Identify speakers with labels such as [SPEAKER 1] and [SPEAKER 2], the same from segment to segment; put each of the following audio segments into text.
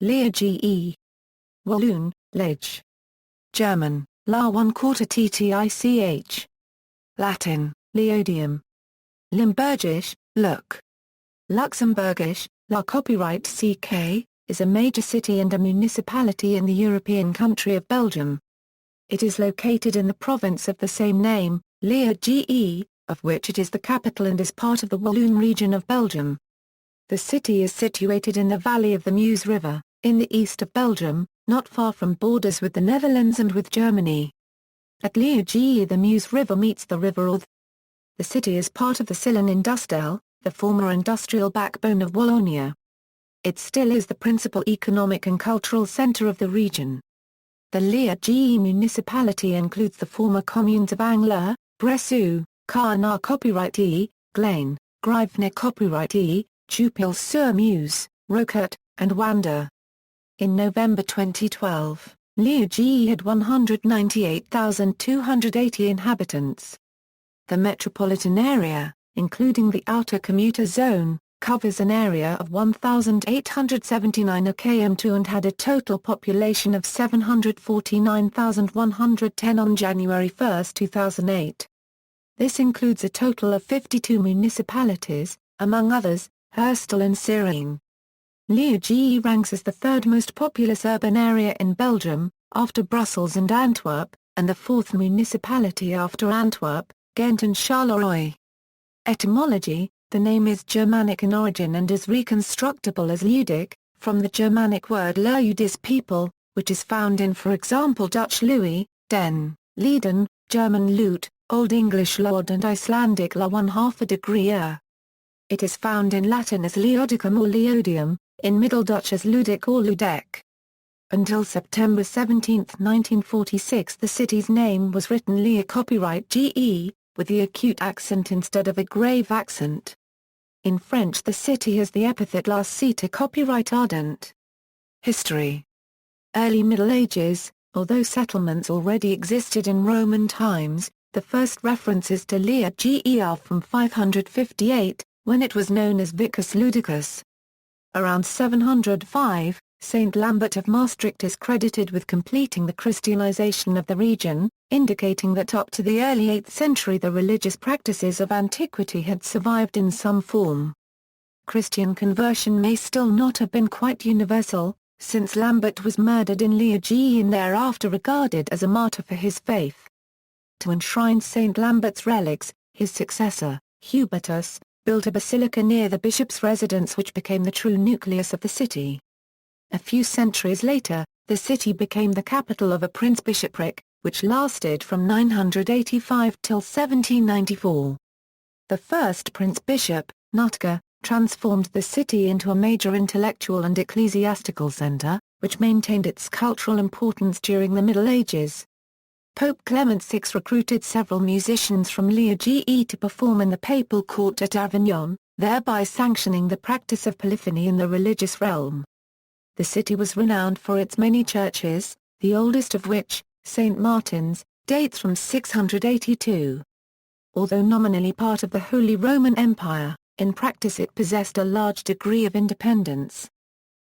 [SPEAKER 1] ljɛʒ. Walloon, Lidje. German, la 1/4 ttich. Latin, Leodium. Limburgish, Luik. Luxembourgish, la copyright CK, is a major city and a municipality in the European country of Belgium. It is located in the province of the same name, ljɛʒ, of which it is the capital and is part of the Walloon region of Belgium. The city is situated in the valley of the Meuse River, in the east of Belgium, not far from borders with the Netherlands and with Germany. At Liège the Meuse River meets the river Ourthe. The city is part of the sillon industriel, the former industrial backbone of Wallonia. It still is the principal economic and cultural centre of the region. The Liège municipality includes the former communes of Angler, Bressou, Carnat copyright E, Glaine, Grivne copyright E, Choupil-sur-Meuse, Roquette, and Wander. In November 2012, Liège had 198,280 inhabitants. The metropolitan area, including the outer commuter zone, covers an area of 1,879 km2 and had a total population of 749,110 on January 1, 2008. This includes a total of 52 municipalities, among others, Herstal and Sirene. Liège ranks as the third most populous urban area in Belgium, after Brussels and Antwerp, and the fourth municipality after Antwerp, Ghent and Charleroi. Etymology: the name is Germanic in origin and is reconstructible as Lüttich, from the Germanic word lœyk people, which is found in for example Dutch Louis, den, Leiden, German Lüt, Old English Lod and Icelandic la 1/2 degree. It is found in Latin as Leodicum or Leodium, in Middle Dutch as Luik or Lüttich. Until September 17, 1946 the city's name was written Lœyk copyright GE, with the acute accent instead of a grave accent. In French the city has the epithet la cité copyright ardent. History. Early Middle Ages, although settlements already existed in Roman times, the first references to Liège are from 558, when it was known as Vicus Ludicus. Around 705, Saint Lambert of Maastricht is credited with completing the Christianization of the region, indicating that up to the early 8th century the religious practices of antiquity had survived in some form. Christian conversion may still not have been quite universal, since Lambert was murdered in Liège and thereafter regarded as a martyr for his faith. To enshrine Saint Lambert's relics, his successor, Hubertus, built a basilica near the bishop's residence which became the true nucleus of the city. A few centuries later, the city became the capital of a prince-bishopric, which lasted from 985 till 1794. The first prince-bishop, Nutger, transformed the city into a major intellectual and ecclesiastical center, which maintained its cultural importance during the Middle Ages. Pope Clement VI recruited several musicians from Liège to perform in the papal court at Avignon, thereby sanctioning the practice of polyphony in the religious realm. The city was renowned for its many churches, the oldest of which, St. Martin's, dates from 682. Although nominally part of the Holy Roman Empire, in practice it possessed a large degree of independence.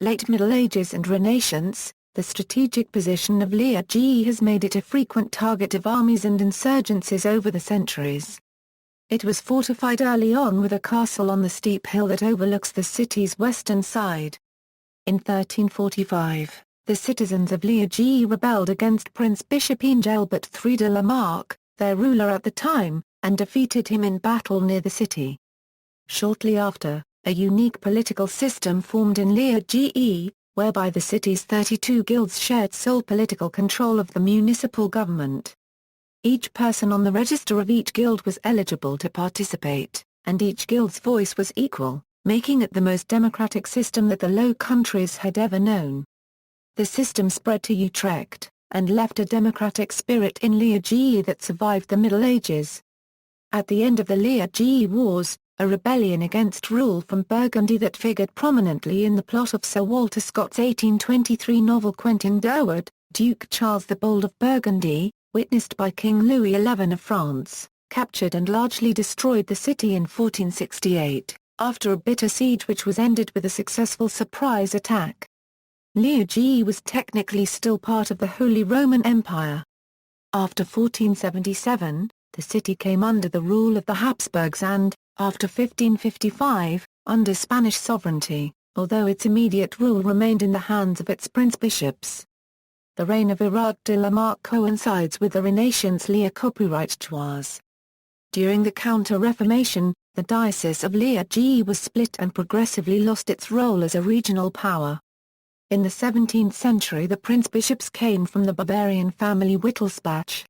[SPEAKER 1] Late Middle Ages and Renaissance, the strategic position of Liège has made it a frequent target of armies and insurgencies over the centuries. It was fortified early on with a castle on the steep hill that overlooks the city's western side. In 1345, the citizens of Liège rebelled against Prince Bishop Engelbert III de la Marck, their ruler at the time, and defeated him in battle near the city. Shortly after, a unique political system formed in Liège, whereby the city's 32 guilds shared sole political control of the municipal government. Each person on the register of each guild was eligible to participate, and each guild's voice was equal, making it the most democratic system that the Low Countries had ever known. The system spread to Utrecht, and left a democratic spirit in Liège that survived the Middle Ages. At the end of the Liège Wars, a rebellion against rule from Burgundy that figured prominently in the plot of Sir Walter Scott's 1823 novel Quentin Durward, Duke Charles the Bold of Burgundy, witnessed by King Louis XI of France, captured and largely destroyed the city in 1468. After a bitter siege which was ended with a successful surprise attack. Liège was technically still part of the Holy Roman Empire. After 1477, the city came under the rule of the Habsburgs and, after 1555, under Spanish sovereignty, although its immediate rule remained in the hands of its prince-bishops. The reign of Ourthe de la Marque coincides with the Renaissance Liège copyright choice. During the Counter-Reformation, the Diocese of Liège was split and progressively lost its role as a regional power. In the 17th century the prince-bishops came from the Bavarian family Wittelsbach.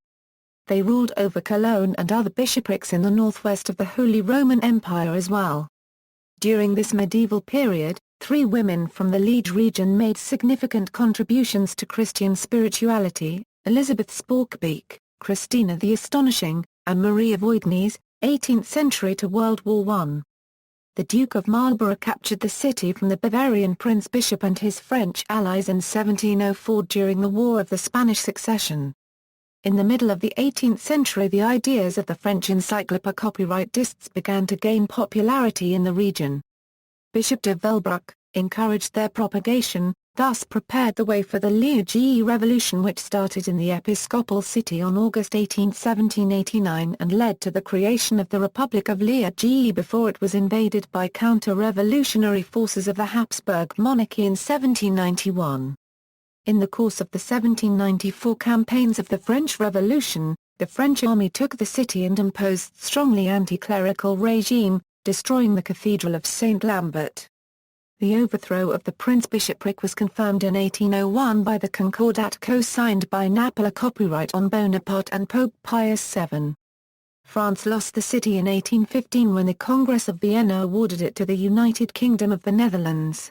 [SPEAKER 1] They ruled over Cologne and other bishoprics in the northwest of the Holy Roman Empire as well. During this medieval period, 3 women from the Liège region made significant contributions to Christian spirituality: Elizabeth Sporkbeek, Christina the Astonishing, and Marie of Oignies, 18th century to World War I. The Duke of Marlborough captured the city from the Bavarian prince-bishop and his French allies in 1704 during the War of the Spanish Succession. In the middle of the 18th century the ideas of the French encyclopaedic copyrightists began to gain popularity in the region. Bishop de Velbruck encouraged their propagation, thus prepared the way for the Liège Revolution, which started in the episcopal city on August 18, 1789 and led to the creation of the Republic of Liège before it was invaded by counter-revolutionary forces of the Habsburg monarchy in 1791. In the course of the 1794 campaigns of the French Revolution, the French army took the city and imposed strongly anti-clerical regime, destroying the Cathedral of Saint Lambert. The overthrow of the prince-bishopric was confirmed in 1801 by the Concordat co-signed by Napoli copyright on Bonaparte and Pope Pius VII. France lost the city in 1815 when the Congress of Vienna awarded it to the United Kingdom of the Netherlands.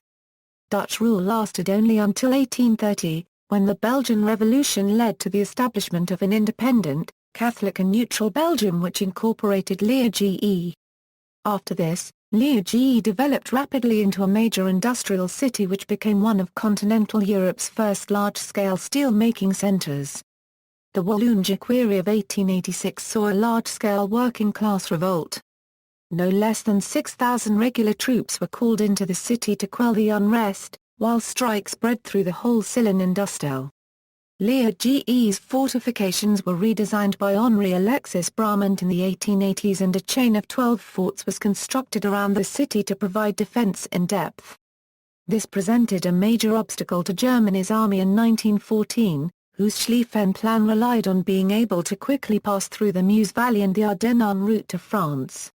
[SPEAKER 1] Dutch rule lasted only until 1830, when the Belgian Revolution led to the establishment of an independent, Catholic and neutral Belgium which incorporated Liège. After this, Liège developed rapidly into a major industrial city which became one of continental Europe's first large-scale steel-making centres. The Walloon Jacquerie of 1886 saw a large-scale working-class revolt. No less than 6,000 regular troops were called into the city to quell the unrest, while strikes spread through the whole sillon industriel. Liège's fortifications were redesigned by Henri Alexis Bramant in the 1880s and a chain of 12 forts was constructed around the city to provide defense in depth. This presented a major obstacle to Germany's army in 1914, whose Schlieffen Plan relied on being able to quickly pass through the Meuse Valley and the Ardennes en route to France.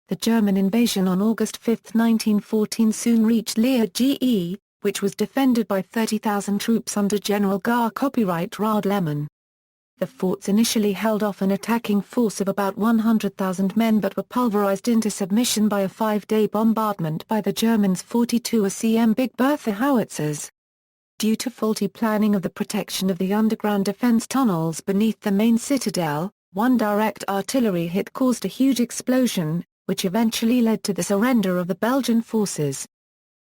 [SPEAKER 1] The German invasion on August 5, 1914 soon reached Liège, which was defended by 30,000 troops under General Gar copyright Raoul Lehmann. The forts initially held off an attacking force of about 100,000 men but were pulverized into submission by a 5-day bombardment by the Germans' 42 ACM Big Bertha howitzers. Due to faulty planning of the protection of the underground defense tunnels beneath the main citadel, one direct artillery hit caused a huge explosion, which eventually led to the surrender of the Belgian forces.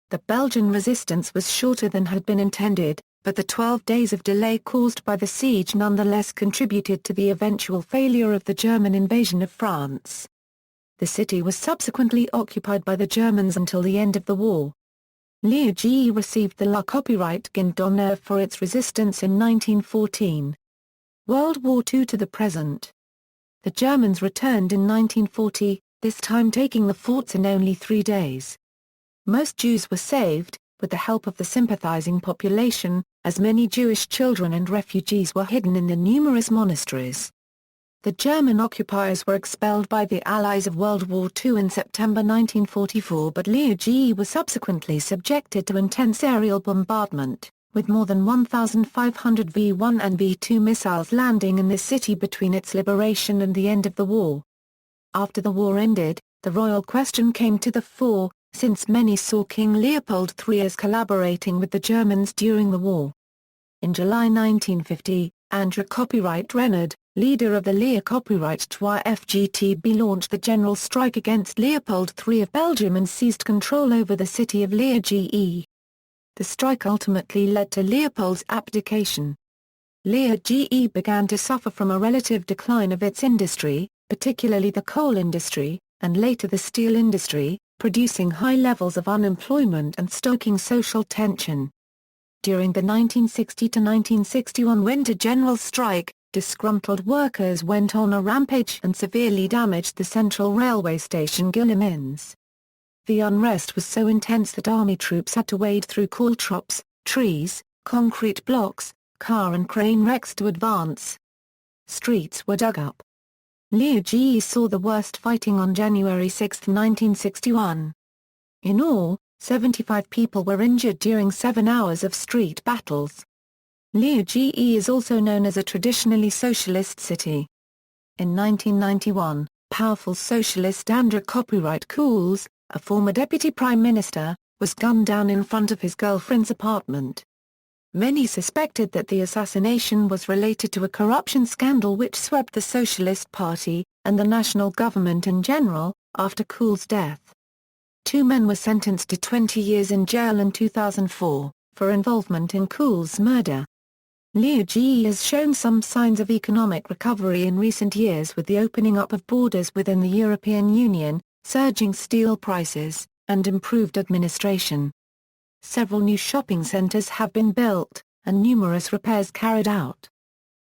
[SPEAKER 1] The Belgian resistance was shorter than had been intended, but the 12 days of delay caused by the siege nonetheless contributed to the eventual failure of the German invasion of France. The city was subsequently occupied by the Germans until the end of the war. Liège received the La Copyright Guin d'Honneur for its resistance in 1914. World War II to the present. The Germans returned in 1940, this time taking the forts in only 3 days. Most Jews were saved, with the help of the sympathizing population, as many Jewish children and refugees were hidden in the numerous monasteries. The German occupiers were expelled by the Allies of World War II in September 1944 but Liège was subsequently subjected to intense aerial bombardment, with more than 1,500 V-1 and V-2 missiles landing in the city between its liberation and the end of the war. After the war ended, the royal question came to the fore, since many saw King Leopold III as collaborating with the Germans during the war. In July 1950, André Copyright Renard, leader of the Liège Copyright Trois FGTB, launched the general strike against Leopold III of Belgium and seized control over the city of Liège. The strike ultimately led to Leopold's abdication. Liège began to suffer from a relative decline of its industry, particularly the coal industry, and later the steel industry, producing high levels of unemployment and stoking social tension. During the 1960–1961 winter general strike, disgruntled workers went on a rampage and severely damaged the central railway station Gillemins. The unrest was so intense that army troops had to wade through caltrops, trees, concrete blocks, car and crane wrecks to advance. Streets were dug up. Liège saw the worst fighting on January 6, 1961. In all, 75 people were injured during 7 hours of street battles. Liège is also known as a traditionally socialist city. In 1991, powerful socialist André Copyright Cools, a former deputy prime minister, was gunned down in front of his girlfriend's apartment. Many suspected that the assassination was related to a corruption scandal which swept the Socialist Party, and the national government in general, after Cools' death. 2 men were sentenced to 20 years in jail in 2004, for involvement in Cools' murder. Liège has shown some signs of economic recovery in recent years with the opening up of borders within the European Union, surging steel prices, and improved administration. Several new shopping centres have been built, and numerous repairs carried out.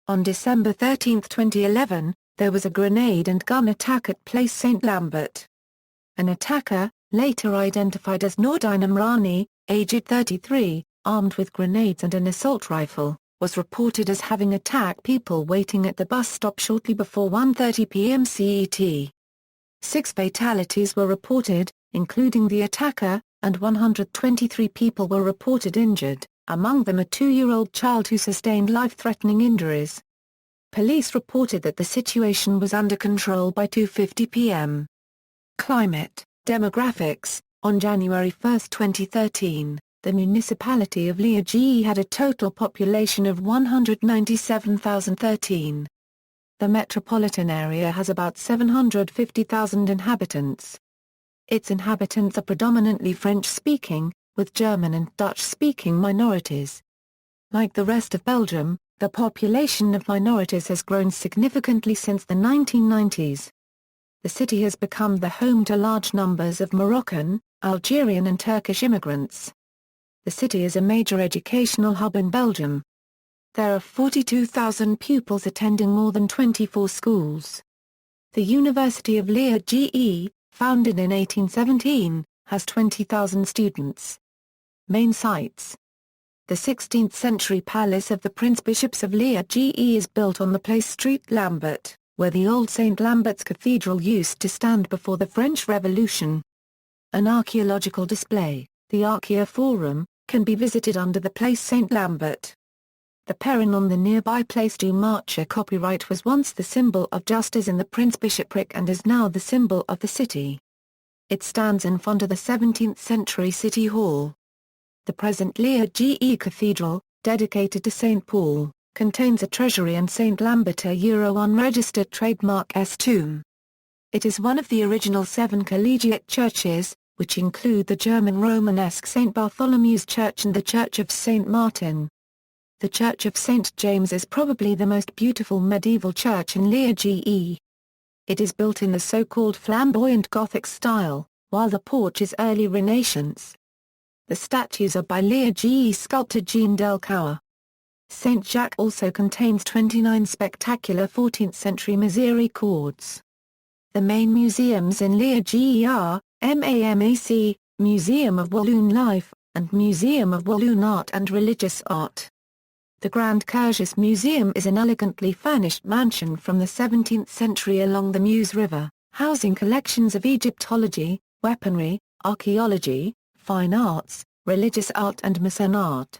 [SPEAKER 1] On December 13, 2011, there was a grenade and gun attack at Place St. Lambert. An attacker, later identified as Nordine Imrani, aged 33, armed with grenades and an assault rifle, was reported as having attacked people waiting at the bus stop shortly before 1:30 p.m. CET. 6 fatalities were reported, including the attacker, and 123 people were reported injured, among them a 2-year-old child who sustained life-threatening injuries. Police reported that the situation was under control by 2:50 p.m. Climate, demographics. On January 1, 2013, the municipality of Liège had a total population of 197,013. The metropolitan area has about 750,000 inhabitants. Its inhabitants are predominantly French-speaking, with German and Dutch-speaking minorities. Like the rest of Belgium, the population of minorities has grown significantly since the 1990s. The city has become the home to large numbers of Moroccan, Algerian and Turkish immigrants. The city is a major educational hub in Belgium. There are 42,000 pupils attending more than 24 schools. The University of Liège, founded in 1817, has 20,000 students. Main sites. The 16th-century palace of the Prince-Bishops of Liège is built on the Place Street Lambert, where the old St. Lambert's Cathedral used to stand before the French Revolution. An archaeological display, the Archaea Forum, can be visited under the Place St. Lambert. The Perron on the nearby Place du Marché copyright was once the symbol of justice in the Prince-Bishopric and is now the symbol of the city. It stands in front of the 17th-century City Hall. The present Liège Cathedral, dedicated to St. Paul, contains a treasury and St. Lambert a Euro unregistered trademark tomb. It is one of the original 7 collegiate churches, which include the German Romanesque St. Bartholomew's Church and the Church of St. Martin. The Church of St. James is probably the most beautiful medieval church in Liège. It is built in the so-called flamboyant Gothic style, while the porch is early Renaissance. The statues are by Liège sculptor Jean Delcour. St. Jacques also contains 29 spectacular 14th-century misericords. The main museums in Liège are, MAMAC, Museum of Walloon Life, and Museum of Walloon Art and Religious Art. The Grand Curtius Museum is an elegantly furnished mansion from the 17th century along the Meuse River, housing collections of Egyptology, weaponry, archaeology, fine arts, religious art and Mason art.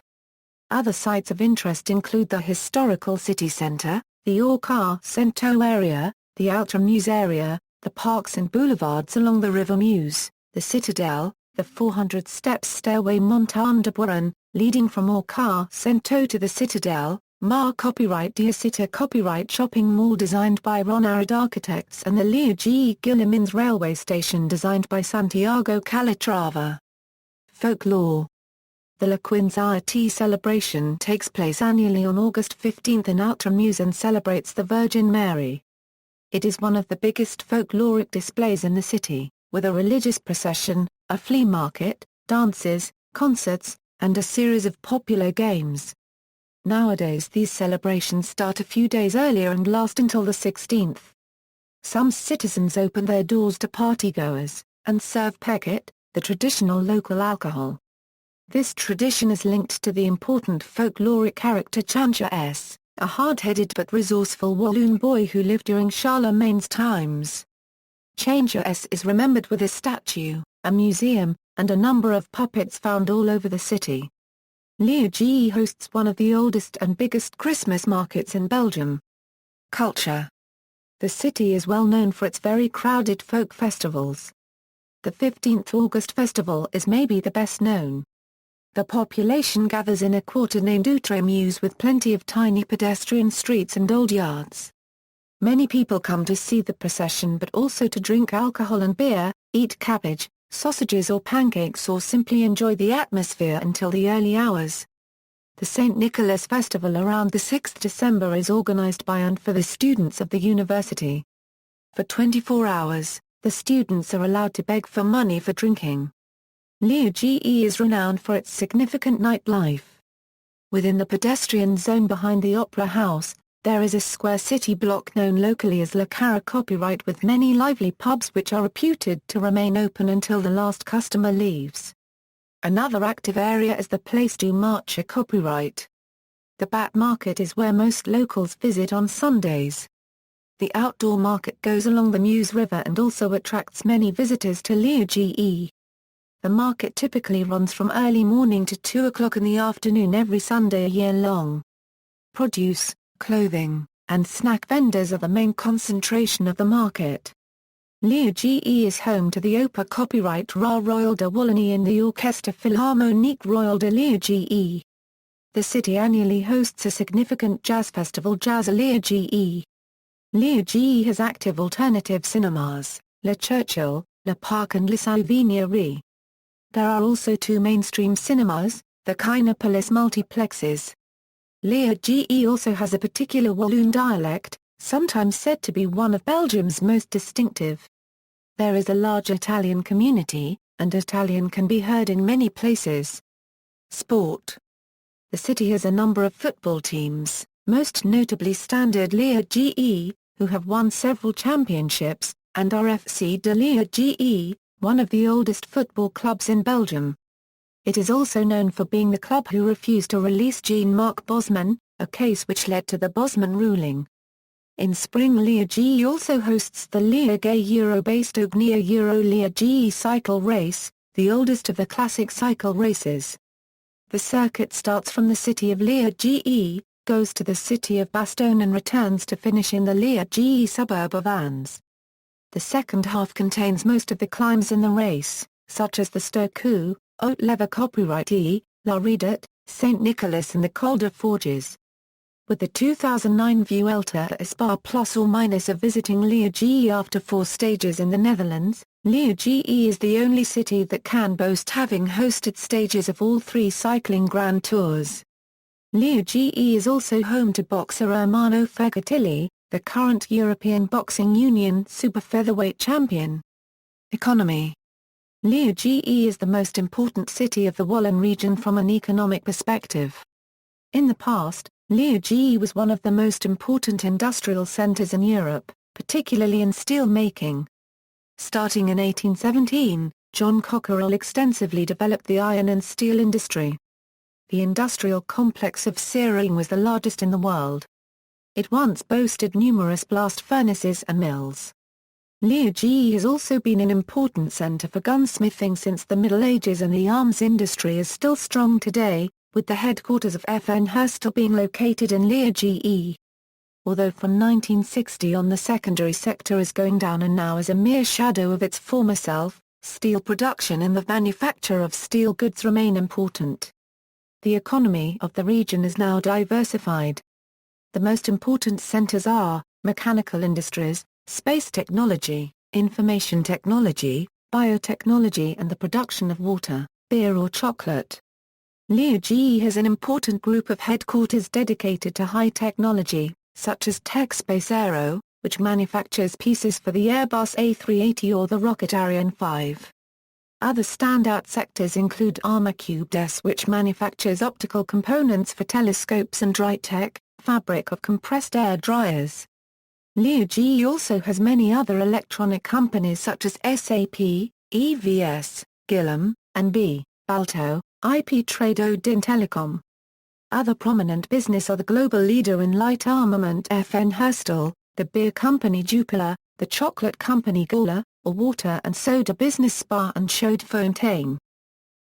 [SPEAKER 1] Other sites of interest include the historical city centre, the Ourthe Centaur area, the Outer Meuse area, the parks and boulevards along the River Meuse, the Citadel, the 400 steps stairway Montagne de Boiron, leading from Ourthe Centaur to the Citadel, Copyright de Cité copyright shopping mall designed by Ron Arad Architects and the Liège Gillemins railway station designed by Santiago Calatrava. Folklore. The Lœyk celebration takes place annually on August 15 in Outer Meuse and celebrates the Virgin Mary. It is one of the biggest folkloric displays in the city, with a religious procession, a flea market, dances, concerts, and a series of popular games. Nowadays these celebrations start a few days earlier and last until the 16th. Some citizens open their doors to partygoers, and serve peket, the traditional local alcohol. This tradition is linked to the important folkloric character ljɛʒ, a hard-headed but resourceful Walloon boy who lived during Charlemagne's times. ljɛʒ is remembered with a statue, a museum, and a number of puppets found all over the city. Liège hosts one of the oldest and biggest Christmas markets in Belgium. Culture. The city is well known for its very crowded folk festivals. The 15th August festival is maybe the best known. The population gathers in a quarter named Ourthe Meuse with plenty of tiny pedestrian streets and old yards. Many people come to see the procession but also to drink alcohol and beer, eat cabbage, sausages or pancakes or simply enjoy the atmosphere until the early hours. The St. Nicholas Festival around the 6th December is organized by and for the students of the university. For 24 hours, the students are allowed to beg for money for drinking. Liège is renowned for its significant nightlife. Within the pedestrian zone behind the Opera House, there is a square city block known locally as lœyk copyright with many lively pubs which are reputed to remain open until the last customer leaves. Another active area is the Place du Marché copyright. The Bat Market is where most locals visit on Sundays. The outdoor market goes along the Meuse River and also attracts many visitors to Liège. The market typically runs from early morning to 2 o'clock in the afternoon every Sunday a year long. Produce, clothing, and snack vendors are the main concentration of the market. Liège is home to the opera copyright Ra Royal de Wallonie and the Orchestre Philharmonique Royal de Liège. The city annually hosts a significant jazz festival Jazz à Liège. Liège has active alternative cinemas, Le Churchill, Le Parc and Le Souvenir. There are also two mainstream cinemas, the Kinopolis multiplexes. Liège also has a particular Walloon dialect, sometimes said to be one of Belgium's most distinctive. There is a large Italian community, and Italian can be heard in many places. Sport. The city has a number of football teams, most notably Standard Liège, who have won several championships, and RFC de Liège, one of the oldest football clubs in Belgium. It is also known for being the club who refused to release Jean-Marc Bosman, a case which led to the Bosman ruling. In spring Liège also hosts the Liège Euro-based Ognia Euro Liège cycle race, the oldest of the classic cycle races. The circuit starts from the city of Liège, goes to the city of Bastogne and returns to finish in the Liège suburb of Ans. The second half contains most of the climbs in the race, such as the Stoku, Haute Lever Copyright La Redoute, St. Nicholas and the Col de Forges. With the 2009 Vuelta a Spa plus or minus of visiting Liège after 4 stages in the Netherlands, Liège is the only city that can boast having hosted stages of all 3 cycling Grand Tours. Liège is also home to boxer Ermanno Fegatelli, the current European Boxing Union super featherweight champion. Economy. Liège is the most important city of the Walloon region from an economic perspective. In the past, Liège was one of the most important industrial centers in Europe, particularly in steel making. Starting in 1817, John Cockerill extensively developed the iron and steel industry. The industrial complex of Sillon was the largest in the world. It once boasted numerous blast furnaces and mills. Liège has also been an important center for gunsmithing since the Middle Ages, and the arms industry is still strong today, with the headquarters of FN Herstal being located in Liège. Although from 1960 on the secondary sector is going down and now is a mere shadow of its former self, steel production and the manufacture of steel goods remain important. The economy of the region is now diversified. The most important centers are mechanical industries, space technology, information technology, biotechnology and the production of water, beer or chocolate. Liège has an important group of headquarters dedicated to high technology, such as TechSpace Aero, which manufactures pieces for the Airbus A380 or the rocket Ariane 5. Other standout sectors include Armacube des, which manufactures optical components for telescopes, and Lüttich, fabric of compressed air dryers. Liège also has many other electronic companies such as SAP, EVS, Gillam, and B. Balto, IP Trado din Telecom. Other prominent business are the global leader in light armament FN Herstal, the beer company Jupiler, the chocolate company Gala, a water and soda business Spa and Chaudefontaine.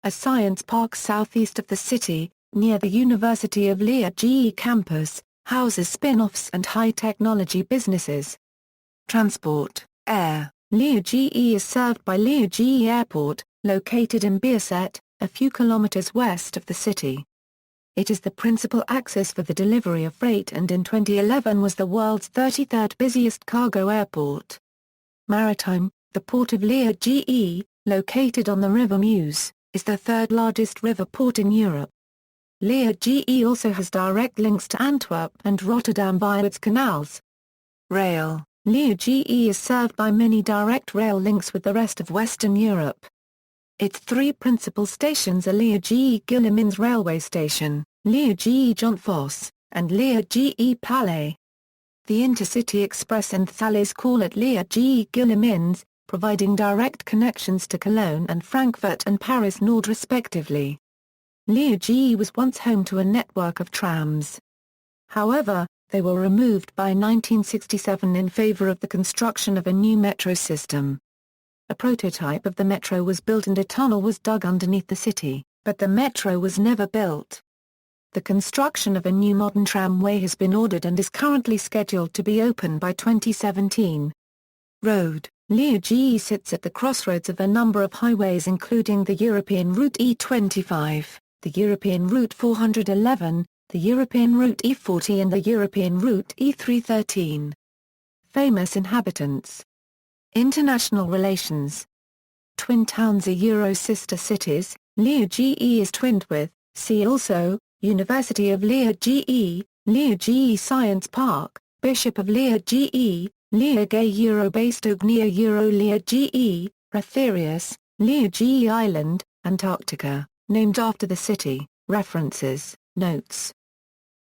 [SPEAKER 1] A science park southeast of the city, near the University of Liège campus, houses spin-offs and high-technology businesses. Transport, air. Liège is served by Liège Airport, located in Bierset, a few kilometers west of the city. It is the principal access for the delivery of freight and in 2011 was the world's 33rd busiest cargo airport. Maritime, the port of Liège, located on the River Meuse, is the third largest river port in Europe. Liège also has direct links to Antwerp and Rotterdam via its canals. Rail. Liège is served by many direct rail links with the rest of Western Europe. Its three principal stations are Liège-Guillemins Railway Station, Liège-Jonfosse, and Liège-Palais. The Intercity Express and Thalys call at Liège-Guillemins, providing direct connections to Cologne and Frankfurt and Paris Nord respectively. Liège was once home to a network of trams. However, they were removed by 1967 in favor of the construction of a new metro system. A prototype of the metro was built and a tunnel was dug underneath the city, but the metro was never built. The construction of a new modern tramway has been ordered and is currently scheduled to be open by 2017. Road. Liège sits at the crossroads of a number of highways including the European Route E25, the European Route 411, the European Route E40 and the European Route E313. Famous inhabitants. International relations. Twin towns are Euro-sister cities. Liège is twinned with, see also, University of Liège, Liège Science Park, Bishop of Liège, Liège Euro-based Ognia Euro Liège, Ratherius, Liège Island, Antarctica, named after the city. References, notes.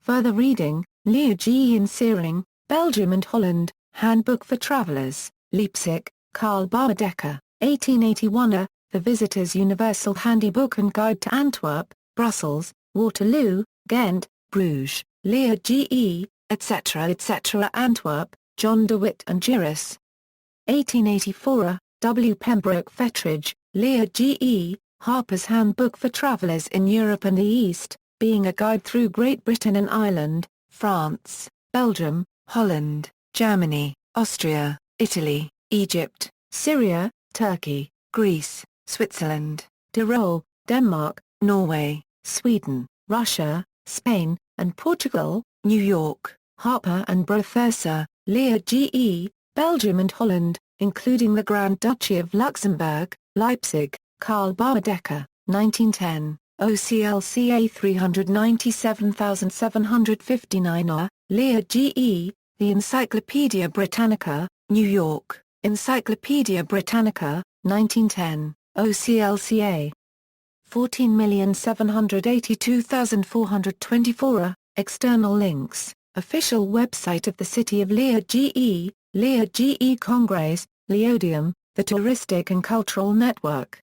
[SPEAKER 1] Further reading, Liège in Searing, Belgium and Holland, Handbook for Travelers, Leipzig, Karl Bauerdecker, 1881. The Visitor's Universal Handybook and Guide to Antwerp, Brussels, Waterloo, Ghent, Bruges, Liège, etc. etc. Antwerp, John de Witt and Giris. 1884. W. Pembroke Fettridge, Liège, Harper's Handbook for Travelers in Europe and the East, being a guide through Great Britain and Ireland, France, Belgium, Holland, Germany, Austria, Italy, Egypt, Syria, Turkey, Greece, Switzerland, Tyrol, Denmark, Norway, Sweden, Russia, Spain, and Portugal, New York, Harper and Brothursa, Liège, Belgium and Holland, including the Grand Duchy of Luxembourg, Leipzig, Karl Bauerdecker, 1910, OCLCA 397759 Liège, The Encyclopaedia Britannica, New York, Encyclopaedia Britannica, 1910, OCLCA 14,782,424. External links, official website of the City of Liège, Liège Congrès, Leodium, the Touristic and Cultural Network.